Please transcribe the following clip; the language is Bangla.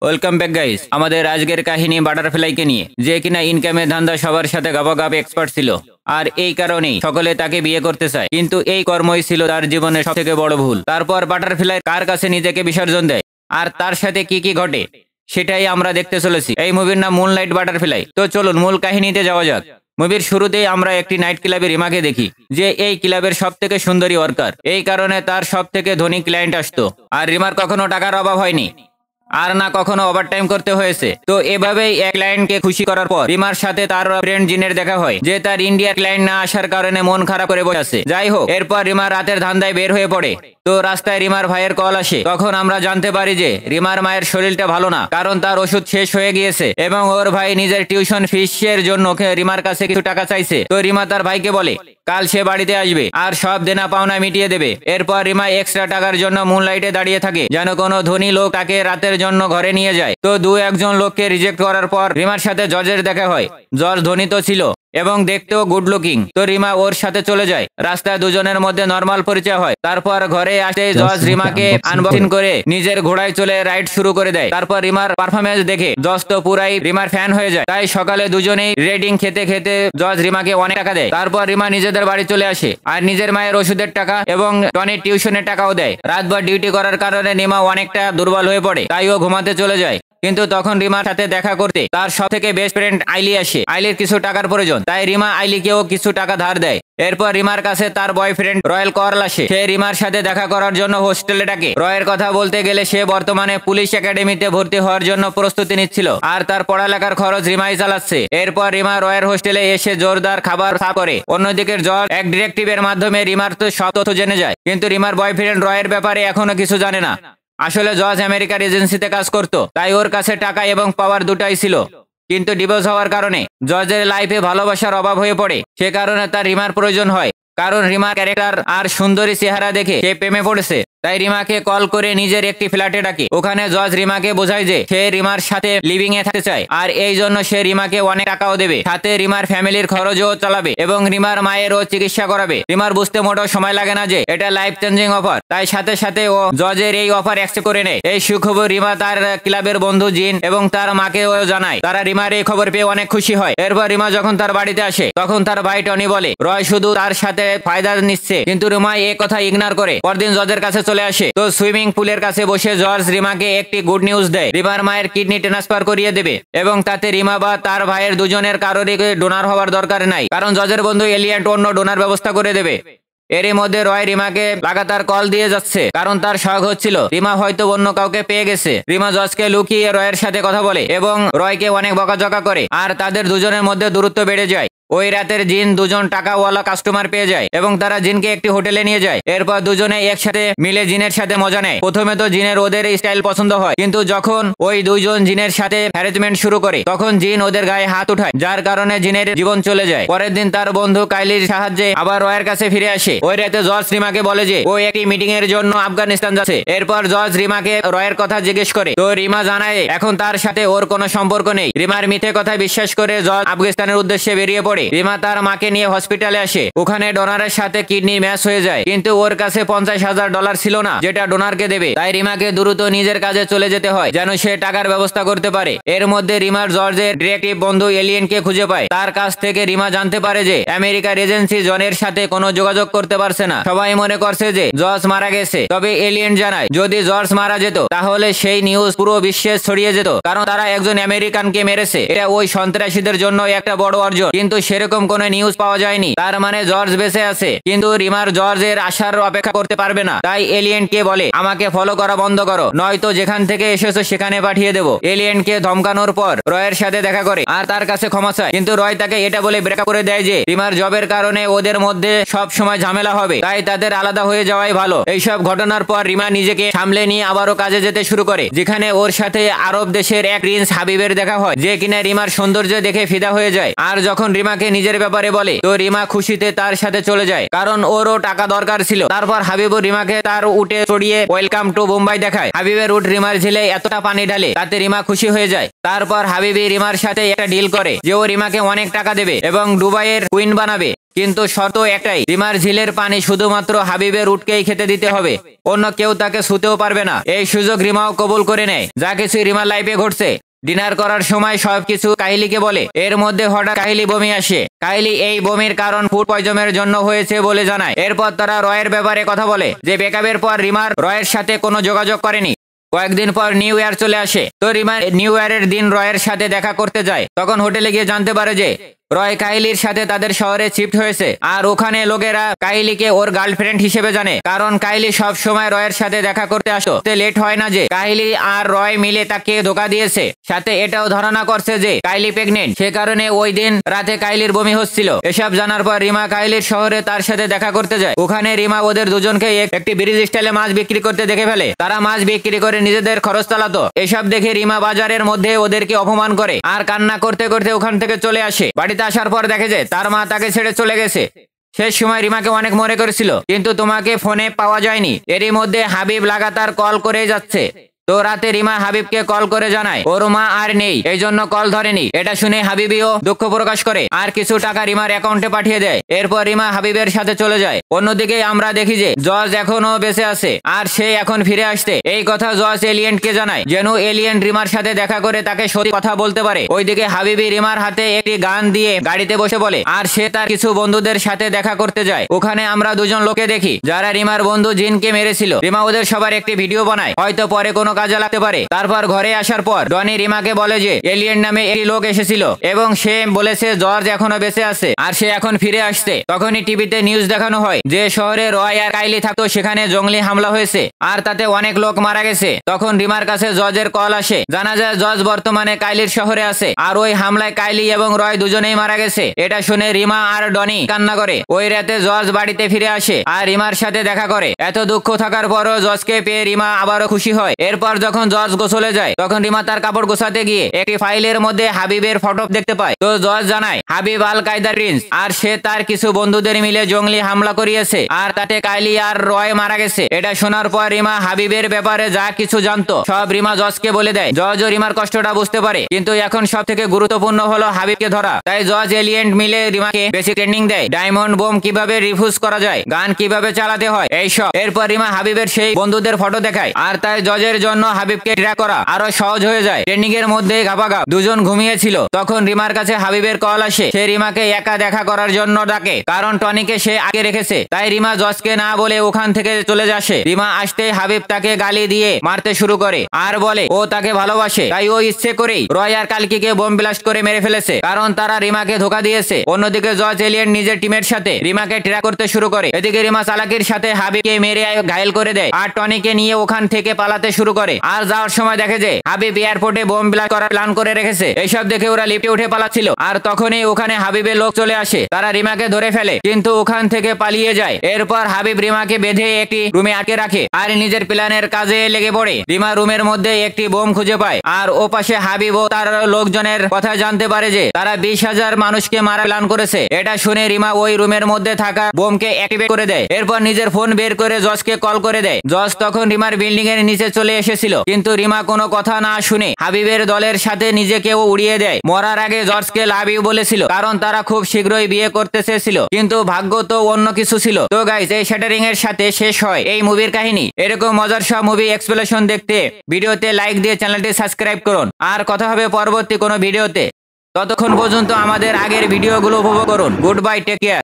Welcome back guys. আমাদের আজকের কাহিনী বাটারফ্লাইকে নিয়ে, যে কিনা ইনকামের ধান্দা সবার সাথে গাপাগাপ এক্সপার্ট ছিল। আর এই কারণেই সকলে তাকে বিয়ে করতে চায়, কিন্তু এই কর্মই ছিল তার জীবনের সবথেকে বড় ভুল। তারপর বাটারফ্লাই কার কাছে নিজেকে বিসর্জন দেয় আর তার সাথে কি কি ঘটে সেটাই আমরা দেখতে চলেছি। এই মুভির নাম মুনলাইট বাটারফ্লাই। তো চলুন মূল কাহিনীতে যাওয়া যাক। মুভির শুরুতেই আমরা একটি নাইট ক্লাবে রিমাকে দেখি, যে এই ক্লাবের সব থেকে সুন্দরী ওয়ার্কার। এই কারণে তার সব থেকে ধনী ক্লায়েন্ট আসতো, আর রিমার কখনো টাকার অভাব হয়নি, আর না কখনো ওভারটাইম করতে হয়েছে। তো এভাবেই এক ক্লায়েন্টকে খুশি করার পর রিমার সাথে তার ফ্রেন্ড জিনের দেখা হয়, যে তার ইন্ডিয়ার ক্লায়েন্ট না আসার কারণে মন খারাপ করে বসে আছে। যাই হোক, এরপর রিমা রাতের ধান্দায় বের হয়ে পড়ে। তো রাস্তায় রিমার ভাইয়ের কল আসে। তখন আমরা জানতে পারি যে রিমার মায়ের শরীরটা ভালো না, কারণ তার ওষুধ শেষ হয়ে গিয়েছে এবং ওর ভাই নিজের টিউশন ফিসের জন্য রিমার কাছে কিছু টাকা চাইছে। তো রিমা তার ভাইকে বলে কাল সে বাড়িতে আসবে আর সব দেনা পাওনা মিটিয়ে দেবে। এরপর রিমা এক্সট্রা টাকার জন্য মুনলাইটে দাঁড়িয়ে থাকে, যেন কোনো ধনী লোক তাকে রাতের জন্য ঘরে নিয়ে যায়। তো একজন লোককে রিজেক্ট করার পর রিমার সাথে জজের দেখা হয়। জজ ধনী তো ছিল এবং দেখতেও গুড লুকিং। তো রিমা ওর সাথে চলে যায়। রাস্তায় দুজনের মধ্যে নর্মাল পরিচয় হয়। তারপর ঘরে আসে জজ রিমাকে আনবক্সিং করে নিজের ঘোড়ায় চলে রাইড শুরু করে দেয়। তারপর রিমার পারফরমেন্স দেখে জজ তো পুরাই রিমার ফ্যান হয়ে যায়। তাই সকালে দুজনেই রেডিং খেতে খেতে জজ রিমাকে অনেক টাকা দেয়। তারপর রিমা নিজেদের বাড়ি চলে আসে আর নিজের মায়ের ওষুধের টাকা এবং টনির টিউশনের টাকাও দেয়। রাতভর ডিউটি করার কারণে রিমা অনেকটা দুর্বল হয়ে পড়ে, তাই ও ঘুমাতে চলে যায়। কিন্তু তখন রিমার সাথে দেখা করতে তার সব থেকে বেস্ট ফ্রেন্ড আইলি আসে। আইলির কিছু টাকার প্রয়োজন, তাই রিমা আইলিকেও কিছু টাকা ধার দেয়। এরপর রিমার কাছে তার বয়ফ্রেন্ড রয়্যাল কর্ল আসে। সে রিমার সাথে দেখা করার জন্য হোস্টেলে ডাকে। রয়ের কথা বলতে গেলে সে বর্তমানে পুলিশ একাডেমিতে ভর্তি হওয়ার জন্য প্রস্তুতি নিচ্ছিল, আর তার পড়ালেখার খরচ রিমাই চালাচ্ছে। এরপর রিমা রয়ের হোস্টেলে এসে জোরদার খাবার সার্ভ করে। অন্যদিকে জজ এক ডিটেকটিভের মাধ্যমে রিমার তো সব তথ্য জেনে যায়, কিন্তু রিমার বয়ফ্রেন্ড রয়ের ব্যাপারে এখনো কিছু জানে না। আসলে জজ আমেরিকার এজেন্সিতে কাজ করত, তাই ওর কাছে টাকা এবং পাওয়ার দুটাই ছিল। কিন্তু ডিভোর্স হওয়ার কারণে জজের লাইফে ভালোবাসার অভাব হয়ে পড়ে। সে কারণে তার রিমার প্রয়োজন হয়, কারণ রিমার ক্যারেক্টার আর সুন্দরী চেহারা দেখে সে প্রেমে পড়েছে। তাই রিমাকে কল করে নিজের একটি ফ্ল্যাটে ডাকে। ওখানে জজ রিমাকে বোঝায় যে সে রিমার সাথে লিভিং এ থাকতে চায়, আর এই জন্য সে রিমাকে অনেক টাকাও দেবে, সাথে রিমার ফ্যামিলির খরচও চালাবে এবং রিমার মায়েরও চিকিৎসা করাবে। রিমার বুঝতে মোটেও সময় লাগে না যে এটা লাইফ চেঞ্জিং অফার, তাই সাথে সাথে ও জজের এই অফার অ্যাকসেপ্ট করে নেয়। এই সুখবর রিমা তার ক্লাবের বন্ধু জিন এবং তার মাকেও জানায়। তারা রিমার এই খবর পেয়ে অনেক খুশি হয়। এরপর রিমা যখন তার বাড়িতে আসে, তখন তার ভাই টনি বলে রয় শুধু তার সাথে ফায়দা নিচ্ছে, কিন্তু রিমা এই কথা ইগনোর করে পরদিন জজের কাছে চলে আসে। তো সুইমিং পুলের কাছে বসে জজ রিমাকে একটি গুড নিউজ দেয়, রিমার মায়ের কিডনি ট্রান্সফার করিয়ে দেবে এবং তাতে রিমা বা তার ভাইয়ের দুজনের কারোরই ডোনার হওয়ার দরকার নাই, কারণ জজের বন্ধু এলিয়েন্ট অন্য ডোনার ব্যবস্থা করে দেবে। এরই মধ্যে রয় রিমাকে লাগাতার কল দিয়ে যাচ্ছে, কারণ তার শখ হচ্ছিল রিমা হয়তো অন্য কাউকে পেয়ে গেছে। রিমা জজকে লুকিয়ে রয়ের সাথে কথা বলে এবং রয়কে অনেক বকাঝকা করে, আর তাদের দুজনের মধ্যে দূরত্ব বেড়ে যায়। ওই রাতের জিন দুজন টাকাওয়ালা কাস্টমার পেয়ে যায় এবং তারা জিনকে একটি হোটেলে নিয়ে যায়। এরপর দুজনে একসাথে মিলে জিনের সাথে মজা নেয়। প্রথমে তো জিনের ওদের স্টাইল পছন্দ হয়, কিন্তু যখন ওই দুইজন জিনের সাথে হ্যারাসমেন্ট শুরু করে, তখন জিন ওদের গায়ে হাত উঠায়, যার কারণে জিনের জীবন চলে যায়। পরের দিন তার বন্ধু কাইলির সাহায্যে আবার রয়ের কাছে ফিরে আসে। ওই রাতে জজ রিমাকে বলে যে ও একটি মিটিং এর জন্য আফগানিস্তান যাচ্ছে। এরপর জজ রিমাকে রয়ের কথা জিজ্ঞেস করে, তো রিমা জানায় এখন তার সাথে ওর কোনো সম্পর্ক নেই। রিমার মিথ্যে কথা বিশ্বাস করে জজ আফগানিস্তানের উদ্দেশ্যে বেরিয়ে পড়ে। রিমা তার মাকে নিয়ে হসপিটালে আসে। ওখানে ডোনারের সাথে কিডনি ম্যাচ হয়ে যায়, কিন্তু ওর কাছে $50,000 ছিল না যেটা ডোনারকে দেবে। তাই রিমাকে দ্রুত নিজের কাজে চলে যেতে হয়, যেন সে টাকার ব্যবস্থা করতে পারে। এর মধ্যে রিমার জর্জের ডিটেকটিভ বন্ধু এলিয়েনকে খুঁজে পায়। তার কাছ থেকে রিমা জানতে পারে যে আমেরিকার এজেন্সি জনের সাথে কোনো যোগাযোগ করতে পারছে না। সবাই মনে করছে যে জর্জ মারা গেছে, তবে এলিয়েন জানায় যদি জর্জ মারা যেত তাহলে সেই নিউজ পুরো বিশ্বে ছড়িয়ে যেত, কারণ তারা একজন আমেরিকানকে মেরেছে। এটা ওই সন্ত্রাসীদের জন্য একটা বড় অর্জন, কিন্তু সেরকম কোনো নিউজ পাওয়া যায়নি। তার মানে জর্জ বেঁচে আছে, কিন্তু রিমার জর্জের আসার অপেক্ষা করতে পারবে না। তাই এলিয়েনকে বলে আমাকে ফলো করা বন্ধ করো, নয়তো যেখান থেকে এসেছো সেখানে পাঠিয়ে দেবো। এলিয়েনকে ধমকানোর পর রয়ের সাথে দেখা করে আর তার কাছে ক্ষমা চায়, কিন্তু রয় তাকে এটা বলে ব্রেকআপ করে দেয় যে রিমার জবের কারণে ওদের মধ্যে সব সময় ঝামেলা হবে, তাই তাদের আলাদা হয়ে যাওয়াই ভালো। এইসব ঘটনার পর রিমা নিজেকে সামলে নিয়ে আবারও কাজে যেতে শুরু করে, যেখানে ওর সাথে আরব দেশের এক প্রিন্স হাবিবের দেখা হয়, যে কিনা রিমার সৌন্দর্য দেখে ফিদা হয়ে যায়। আর যখন রিমাকে নিজের ব্যাপারে বলে, তো রিমা খুশিতে তার সাথে চলে যায়, কারণ ওরও টাকা দরকার ছিল। তারপর হাবিবও রিমাকে তার উটে চড়িয়ে ওয়েলকাম টু মুম্বাই দেখায়। হাবিবের উট রিমার ঝিলে এতটা পানি ঢালে তাতে রিমা খুশি হয়ে যায়। তারপর হাবিবি রিমার সাথে একটা ডিল করে যে ও রিমাকে অনেক টাকা দেবে এবং দুবাইয়ের কুইন বানাবে। কিন্তু শর্ত একটাই, রিমার ঝিলের পানি শুধুমাত্র হাবিবের উটকেই খেতে দিতে হবে, অন্য কেউ তাকে ছুতেও পারবে না। এই সুযোগ রিমাও কবুল করে নেয়। যা কিছু রিমার লাইফে ঘটছে, ডিনার করার সময় সবকিছু কাহিলিকে বলে। এর মধ্যে হঠাৎ কাহিলি বমি আসে। কাহিলি এই বমির কারণ ফুড পয়জনের জন্য হয়েছে বলে জানায়। এরপর তারা রয়ের ব্যাপারে কথা বলে যে ব্রেকআপের পর রিমার রয়ের সাথে কোনো যোগাযোগ করেনি। কয়েকদিন পর নিউ ইয়ার চলে আসে, তো রিমা নিউ ইয়ারের দিন রয়ের সাথে দেখা করতে যায়। তখন হোটেলে গিয়ে জানতে পারে যে রয় কাহিলির সাথে তাদের শহরে শিফট হয়েছে, আর ওখানে লোকেরা কাহিলিকে ওর গার্লফ্রেন্ড হিসেবে জানে, কারণ কাহিলি সব সময় রয়ের সাথে দেখা করতে আসতে লেট হয় না যে কাহিলি আর রয় মিলে তাকে ধোকা দিয়েছে। সাথে এটাও ধারণা করছে যে কাহিলি প্রেগনেন্ট, সে কারণে ওই দিন রাতে কাহিলির বমি হচ্ছিল। এসব জানার পর রিমা কাহিলির শহরে তার সাথে দেখা করতে যায়। ওখানে রিমা ওদের দুজনকে একটি ব্রিজ স্টাইলে মাছ বিক্রি করতে দেখে ফেলে। তারা মাছ বিক্রি করে নিজেদের খরচ চালাতো। এসব দেখে রিমা বাজারের মধ্যে ওদেরকে অপমান করে আর কান্না করতে করতে ওখান থেকে চলে আসে। বাড়িতে আসার পর দেখে যে তার মা তাকে ছেড়ে চলে গেছে। শেষ সময় রিমাকে অনেক মনে করেছিল, কিন্তু তোমাকে ফোনে পাওয়া যায়নি। এরই মধ্যে হাবিব লাগাতার কল করে যাচ্ছে। তো রাতে রিমা হাবিবকে কল করে জানায় ওর মা আর নেই, এই জন্য কল ধরেনি। এটা শুনে হাবিবিও দুঃখ প্রকাশ করে আর কিছু টাকা রিমার অ্যাকাউন্টে পাঠিয়ে দেয়। এরপর রিমা হাবিবের সাথে চলে যায়। অন্যদিকে আমরা দেখি যে জজ এখনো বেঁচে আছে আর সে এখন ফিরে আসছে। এই কথা জজ এলিয়েন্টকে জানায়, যেন এলিয়েন্ট রিমার সাথে দেখা করে তাকে সত্যি কথা বলতে পারে। ওইদিকে হাবিবি রিমার হাতে একটি গান দিয়ে গাড়িতে বসে বলে আর সে তার কিছু বন্ধুদের সাথে দেখা করতে যায়। ওখানে আমরা দুজন লোকে দেখি যারা রিমার বন্ধু জিনকে মেরেছিল। রিমা ওদের সবার একটি ভিডিও বানায়, হয়তো পরে কোনো কাজে লাগতে পারে। তারপর ঘরে আসার পর ডনি রিমাকে বলে যে এলিয়েন্ট নামে একটি লোক এসেছিল এবং সে বলেছে জর্জ এখনো বেঁচে আছে আর সে এখন ফিরে আসছে। তখনই টিভিতে নিউজ দেখানো হয় যে শহরে রয় আর কাইলি থাকতো, সেখানে জঙ্গলি হামলা হয়েছে আর তাতে অনেক লোক মারা গেছে। তখন রিমার কাছে জজের কল আসে। জানা যায় জজ বর্তমানে কাইলির শহরে আছে আর ওই হামলায় কাইলি এবং রয় দুজনেই মারা গেছে। এটা শুনে রিমা আর ডনি কান্না করে। ওই রাতে জজ বাড়িতে ফিরে আসে আর রিমার সাথে দেখা করে। এত দুঃখ থাকার পরও জজকে পেয়ে রিমা আবারও খুশি হয়। এরপর যখন জজ গোসলে যায় তখন রিমা তার কাপড় গোছাতে গিয়ে একটি ফাইলের মধ্যে হাবিবের ফটো দেখতে পায়। তো জজ জানায় হাবিব আল কায়দার প্রিন্স আর সে তার কিছু বন্ধুদের মিলে জঙ্গলি হামলা করিয়েছে আর তাতে কাইলি আর রয় মারা গেছে। এটা শোনার পর রিমা হাবিবের ব্যাপারে যা কিছু জানতো সব রিমা জজকে বলে দেয়। জজও রিমার কষ্টটা বুঝতে পারে, কিন্তু এখন সব থেকে গুরুত্বপূর্ণ হলো হাবিবকে ধরা। তাই জজ এলিয়েন্ট মিলে রিমাকে বেশি ট্রেনিং দেয়, ডায়মন্ড বোম কিভাবে রিফিউজ করা যায়, গান কিভাবে চালাতে হয়, এইসব। এরপর রিমা হাবিবের সেই বন্ধুদের ফটো দেখায় আর তাই জজের জন্য হাবিবকে ট্র্যাক করা আরো সহজ হয়ে যায়। ট্রেনিং এর মধ্যে গাপাগাপ দুজন ঘুমিয়েছিল। তখন রিমার কাছে হাবিবের কল আসে। সে রিমাকে একা দেখা করার জন্য ডাকে, কারণ টনিকে সে আগে রেখেছে। তাই রিমা জজকে না বলে ওখান থেকে চলে আসে। রিমা আসতে হাবিব তাকে গালি দিয়ে মারতে শুরু করে আর বলে ও তাকে ভালোবাসে। তাই ও ইচ্ছে করেই রয় আর কালকিকে বোম ব্লাস্ট করে মেরে ফেলেছে, কারণ তারা রিমাকে ধোকা দিয়েছে। অন্যদিকে জজ এলিয়েন্ট নিজের টিমের সাথে রিমাকে ট্র্যাক করতে শুরু করে। এদিকে রিমা চালাকির সাথে হাবিবকে মেরে ঘায়েল করে দেয় আর টনিকে নিয়ে ওখান থেকে পালাতে শুরু করে। আর যাওয়ার সময় দেখে যে হাবিব এয়ারপোর্টে বোম ব্লাস্ট করার প্ল্যান করে রেখেছে। এইসব দেখে ওরা লিফটে উঠে পালাচ্ছিল আর তখনই ওখানে হাবিবের লোক চলে আসে। তারা রিমাকে ধরে ফেলে কিন্তু ওখান থেকে পালিয়ে যায়। এরপর হাবিব রিমাকে বেঁধে একটি রুমে আটকে রাখে আর নিজের প্ল্যানের কাজে লেগে পড়ে। রিমা রুমের মধ্যে একটি বোম খুঁজে পায় আর ও পাশে হাবিব ও তার লোকজনের কথা জানতে পারে যে তারা 20,000 মানুষকে মারা প্ল্যান করেছে। এটা শুনে রিমা ওই রুমের মধ্যে থাকা বোমকে অ্যাক্টিভেট করে দেয়। এরপর নিজের ফোন বের করে জজকে কল করে দেয়। জজ তখন রিমার বিল্ডিং এর নিচে চলে এসেছিল, কিন্তু রিমা কোনো কথা না শুনে হাবিবের দলের সাথে নিজেকেও উড়িয়ে দেয়। মরার আগে জর্জকে লাভ ইউ বলেছিল, কারণ তারা খুব শীঘ্রই বিয়ে করতে চেয়েছিল, কিন্তু ভাগ্য তো অন্য কিছু ছিল। তো গাইস, এই শ্যাটারিং এর সাথে শেষ হয় এই মুভির কাহিনী। এরকম মজার সব মুভি এক্সপ্লেনেশন দেখতে ভিডিওতে লাইক দিয়ে চ্যানেলটি সাবস্ক্রাইব করুন। আর কথা হবে পরবর্তী কোনো ভিডিওতে। ততক্ষণ পর্যন্ত আমাদের আগের ভিডিওগুলো উপভোগ করুন। Goodbye, take care.